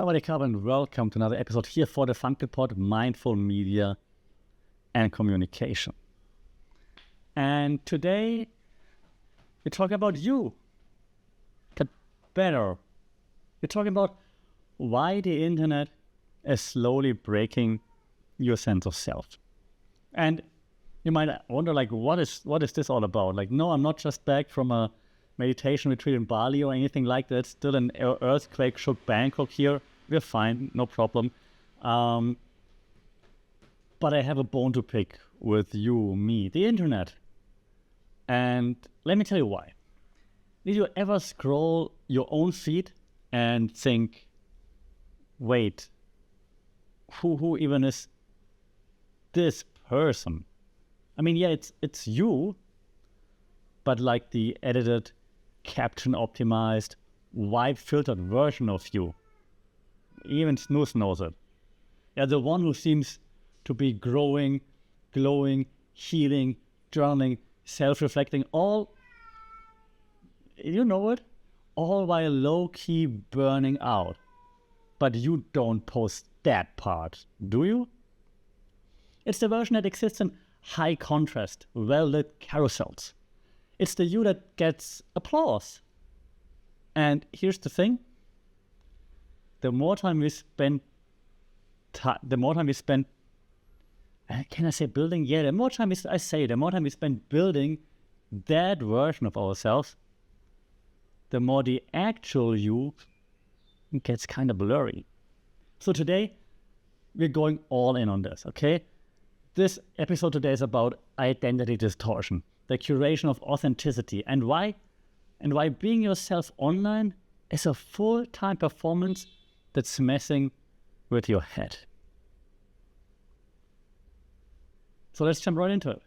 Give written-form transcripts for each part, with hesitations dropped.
Sawadee and welcome to another episode here for the Funky Pod, Mindful Media and Communication. And today we're talking about you. Get better. We're talking about why the internet is slowly breaking your sense of self. And you might wonder, what is this all about? No, I'm not just back from a meditation retreat in Bali or anything like that. Still an earthquake shook Bangkok here. We're fine, no problem. But I have a bone to pick with you, me, the internet. And let me tell you why. Did you ever scroll your own feed and think, wait, who even is this person? I mean, yeah, it's you, but like the edited, caption optimized, white filtered version of you. Even Snooze knows it. Yeah, the one who seems to be growing, glowing, healing, journaling, self-reflecting, all, you know it, all while low-key burning out. But you don't post that part, do you? It's the version that exists in high contrast, well-lit carousels. It's the you that gets applause. And here's the thing. The more time we spend, can I say building? Yeah, the more time we spend building that version of ourselves, the more the actual you gets kind of blurry. So today, we're going all in on this, okay? This episode today is about identity distortion, the curation of authenticity, and why being yourself online is a full-time performance that's messing with your head. So let's jump right into it.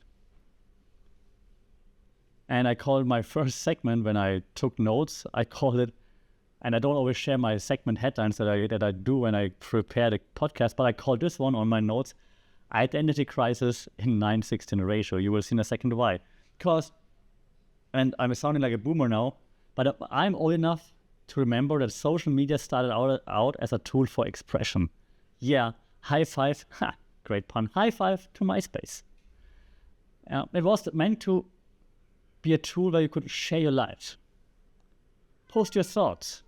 And I called my first segment when I took notes, I called it, and I don't always share my segment headlines that I do when I prepare the podcast, but I called this one on my notes, Identity Crisis in 9:16 ratio. You will see in a second why. Because, and I'm sounding like a boomer now, but I'm old enough to remember that social media started out as a tool for expression. Yeah, high five, great pun, high five to MySpace. It was meant to be a tool where you could share your life, post your thoughts,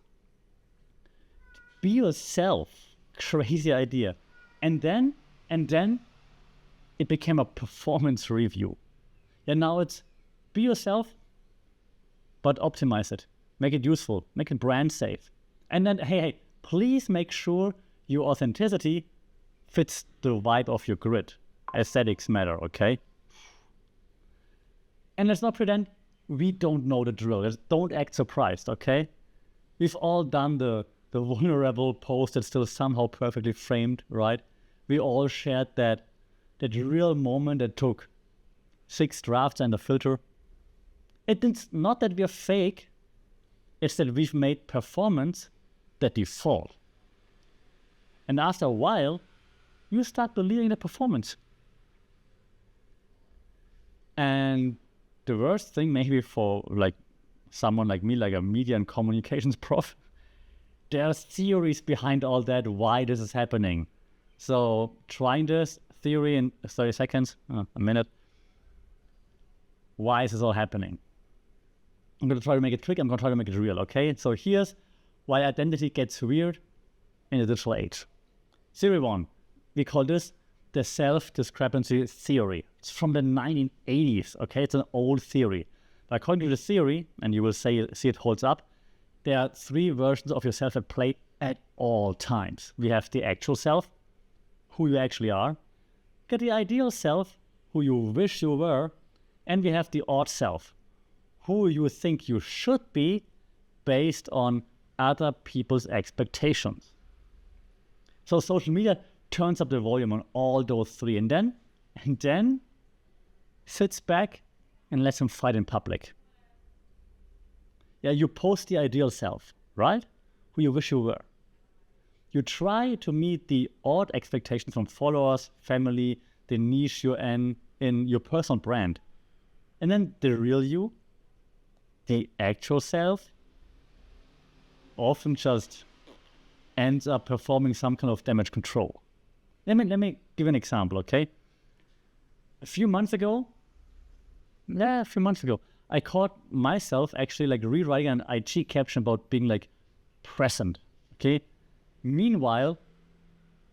be yourself, crazy idea. And then it became a performance review. And now it's be yourself, but optimize it. Make it useful. Make it brand safe. And then, hey, please make sure your authenticity fits the vibe of your grid. Aesthetics matter, okay? And let's not pretend we don't know the drill. Don't act surprised, okay? We've all done the vulnerable post that's still somehow perfectly framed, right? We all shared that real moment that took 6 drafts and a filter. It's not that we're fake, it's that we've made performance the default. And after a while, you start believing the performance. And the worst thing maybe for someone like me, like a media and communications prof, there are theories behind all that, why this is happening. So trying this theory in 30 seconds, a minute. Why is this all happening? I'm going to try to make it quick. I'm going to try to make it real, okay? So here's why identity gets weird in the digital age. Theory 1, we call this the Self-Discrepancy Theory. It's from the 1980s, okay? It's an old theory. But according to the theory, and you will see it holds up, there are 3 versions of yourself at play at all times. We have the actual self, who you actually are, get the ideal self, who you wish you were, and we have the odd self, who you think you should be based on other people's expectations. So social media turns up the volume on all those 3 and then sits back and lets them fight in public. Yeah, you post the ideal self, right? Who you wish you were. You try to meet the odd expectations from followers, family, the niche you're in your personal brand. And then the real you, the actual self, often just ends up performing some kind of damage control. Let me give an example, okay? A few months ago, I caught myself actually like rewriting an IG caption about being like present, okay? Meanwhile,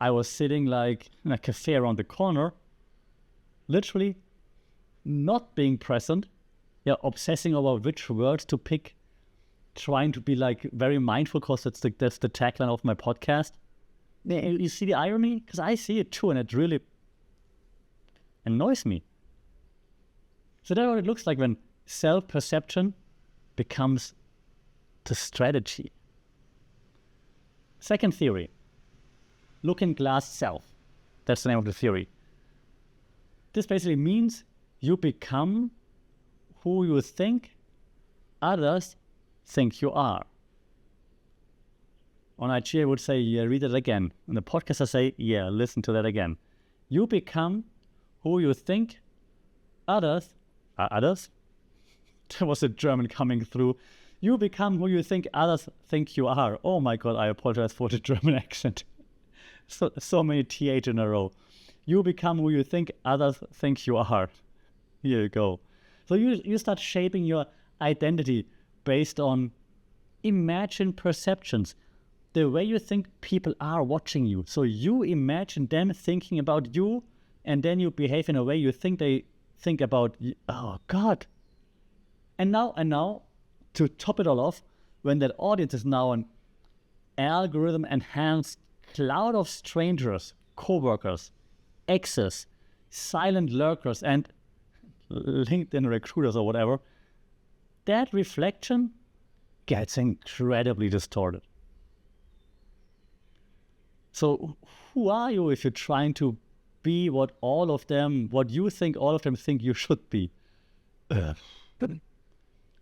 I was sitting like in a cafe around the corner, literally not being present, obsessing over which words to pick, trying to be like very mindful because that's the tagline of my podcast. You see the irony? Because I see it too, and it really annoys me. So that's what it looks like when self-perception becomes the strategy. Second theory, looking glass self. That's the name of the theory. This basically means you become who you think others think you are. On IG, I would say, yeah, read it again. On the podcast, I say, yeah, listen to that again. You become who you think others? There was a German coming through. You become who you think others think you are. Oh my God, I apologize for the German accent. So many TH in a row. You become who you think others think you are. Here you go. So you start shaping your identity based on imagined perceptions, the way you think people are watching you. So you imagine them thinking about you, and then you behave in a way you think they think about you. Oh God. And now, to top it all off, when that audience is now an algorithm-enhanced cloud of strangers, co-workers, exes, silent lurkers, and LinkedIn recruiters or whatever, that reflection gets incredibly distorted. So who are you if you're trying to be what you think all of them think you should be?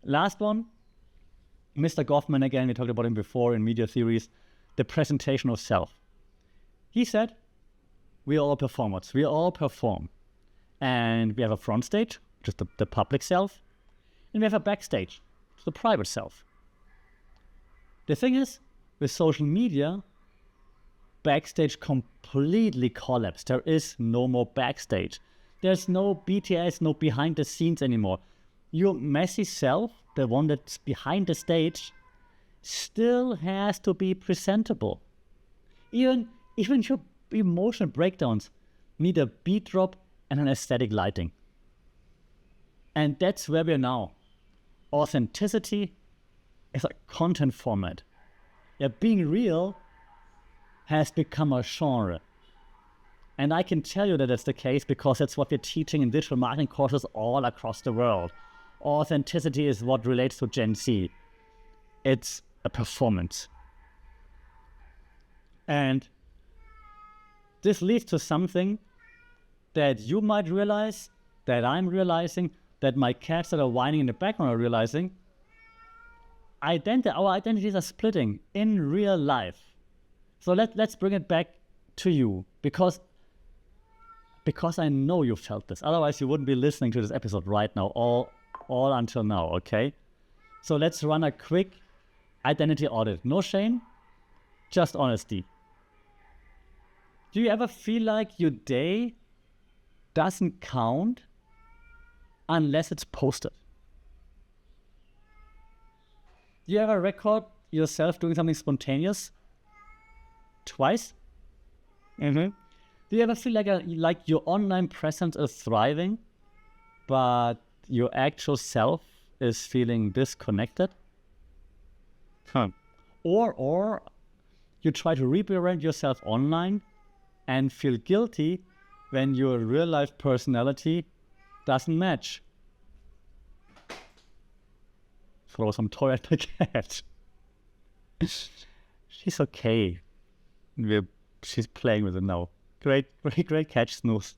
Last one, Mr. Goffman again, we talked about him before in media theories, the presentation of self. He said, we are all performers, we all perform. And we have a front stage, which is the public self, and we have a backstage, which is the private self. The thing is, with social media, backstage completely collapsed. There is no more backstage. There's no BTS, no behind the scenes anymore. Your messy self, the one that's behind the stage, still has to be presentable. Even your emotional breakdowns need a beat drop and an aesthetic lighting. And that's where we are now. Authenticity is a content format. Yeah, being real has become a genre. And I can tell you that that's the case because that's what we're teaching in digital marketing courses all across the world. Authenticity is what relates to Gen Z. It's a performance. And this leads to something that you might realize, that I'm realizing, that my cats that are whining in the background are realizing. Our identities are splitting in real life. So let's bring it back to you, because I know you felt this. Otherwise, you wouldn't be listening to this episode right now, all until now, okay? So let's run a quick identity audit. No shame, just honesty. Do you ever feel like your day doesn't count unless it's posted? Do you ever record yourself doing something spontaneous twice? Mm-hmm. Do you ever feel like your online presence is thriving, but your actual self is feeling disconnected? Or you try to rebrand yourself online and feel guilty when your real life personality doesn't match. Throw some toy at the cat. She's okay. She's playing with it now. Great catch, Snooze.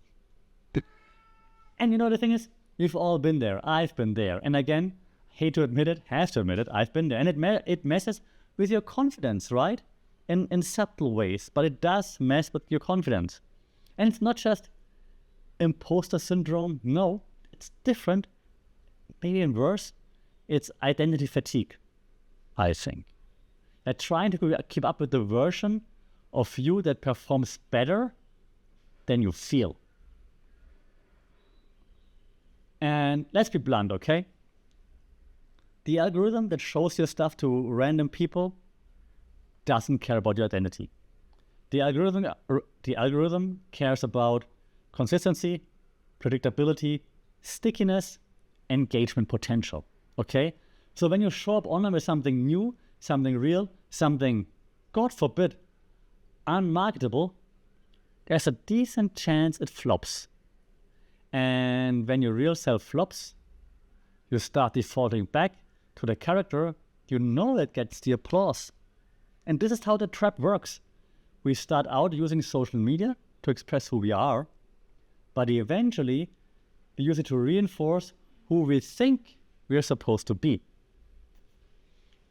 And you know, the thing is, we've all been there. I've been there. And again, hate to admit it, have to admit it, I've been there. And it messes with your confidence, right? In subtle ways, but it does mess with your confidence. And it's not just imposter syndrome. No, it's different. Maybe even worse. It's identity fatigue, I think. They're trying to keep up with the version of you that performs better than you feel. And let's be blunt, okay? The algorithm that shows your stuff to random people doesn't care about your identity. The algorithm cares about consistency, predictability, stickiness, engagement potential, okay? So when you show up online with something new, something real, something, God forbid, unmarketable, there's a decent chance it flops. And when your real self flops, you start defaulting back to the character you know that gets the applause. And this is how the trap works. We start out using social media to express who we are, but eventually we use it to reinforce who we think we're supposed to be.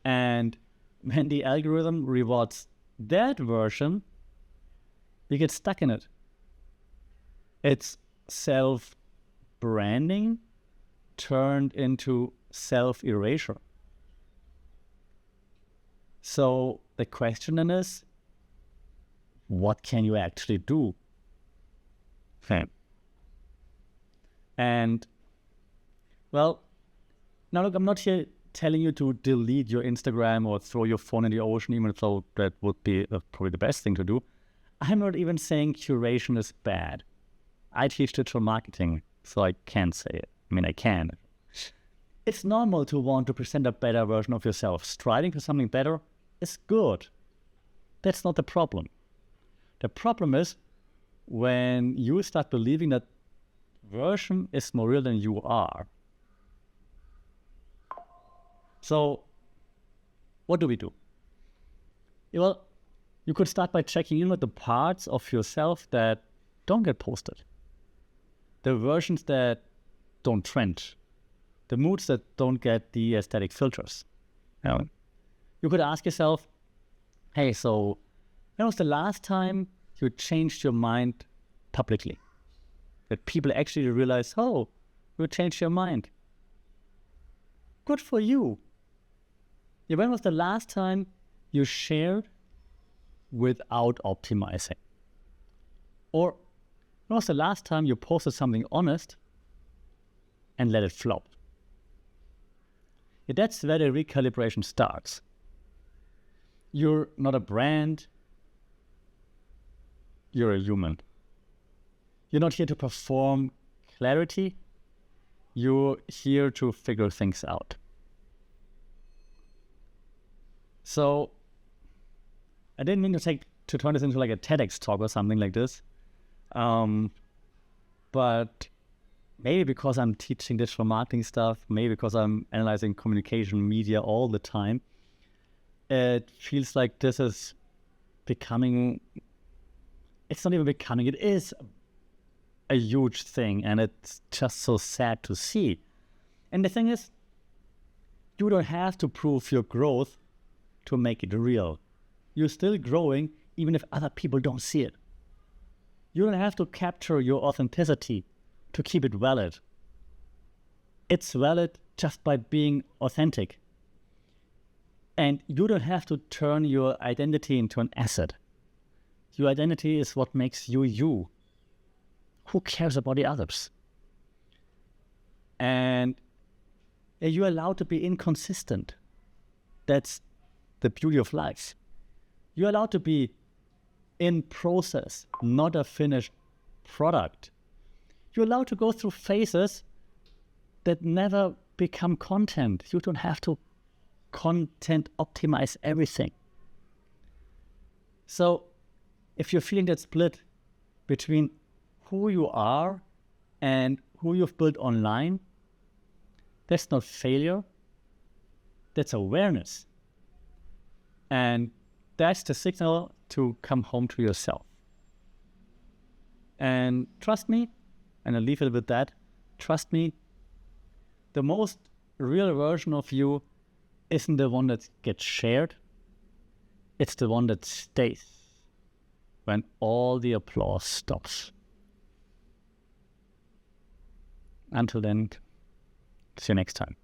And when the algorithm rewards that version, we get stuck in it. It's self-branding turned into self-erasure. So the question then is, what can you actually do? And, well, now look, I'm not here telling you to delete your Instagram or throw your phone in the ocean, even though that would be probably the best thing to do. I'm not even saying curation is bad. I teach digital marketing, so I can't say it. I mean, I can. It's normal to want to present a better version of yourself. Striving for something better is good. That's not the problem. The problem is when you start believing that version is more real than you are. So, what do we do? Well, you could start by checking in with the parts of yourself that don't get posted. The versions that don't trend. The moods that don't get the aesthetic filters. You could ask yourself, hey, so when was the last time you changed your mind publicly? That people actually realize, oh, you changed your mind. Good for you. Yeah, when was the last time you shared without optimizing? Or when was the last time you posted something honest and let it flop? Yeah, that's where the recalibration starts. You're not a brand, you're a human. You're not here to perform clarity, you're here to figure things out. So, I didn't mean to turn this into like a TEDx talk or something like this. But maybe because I'm teaching digital marketing stuff, maybe because I'm analyzing communication media all the time, it feels like this is becoming, it's not even becoming, it is a huge thing, and it's just so sad to see. And the thing is, you don't have to prove your growth to make it real. You're still growing even if other people don't see it. You don't have to capture your authenticity to keep it valid. It's valid just by being authentic. And you don't have to turn your identity into an asset. Your identity is what makes you you. Who cares about the others? And you're allowed to be inconsistent. That's the beauty of life. You're allowed to be in process, not a finished product. You're allowed to go through phases that never become content. You don't have to content optimize everything. So if you're feeling that split between who you are and who you've built online, that's not failure, that's awareness. And that's the signal to come home to yourself. And trust me, and I'll leave it with that, trust me, the most real version of you isn't the one that gets shared, it's the one that stays when all the applause stops. Until then, see you next time.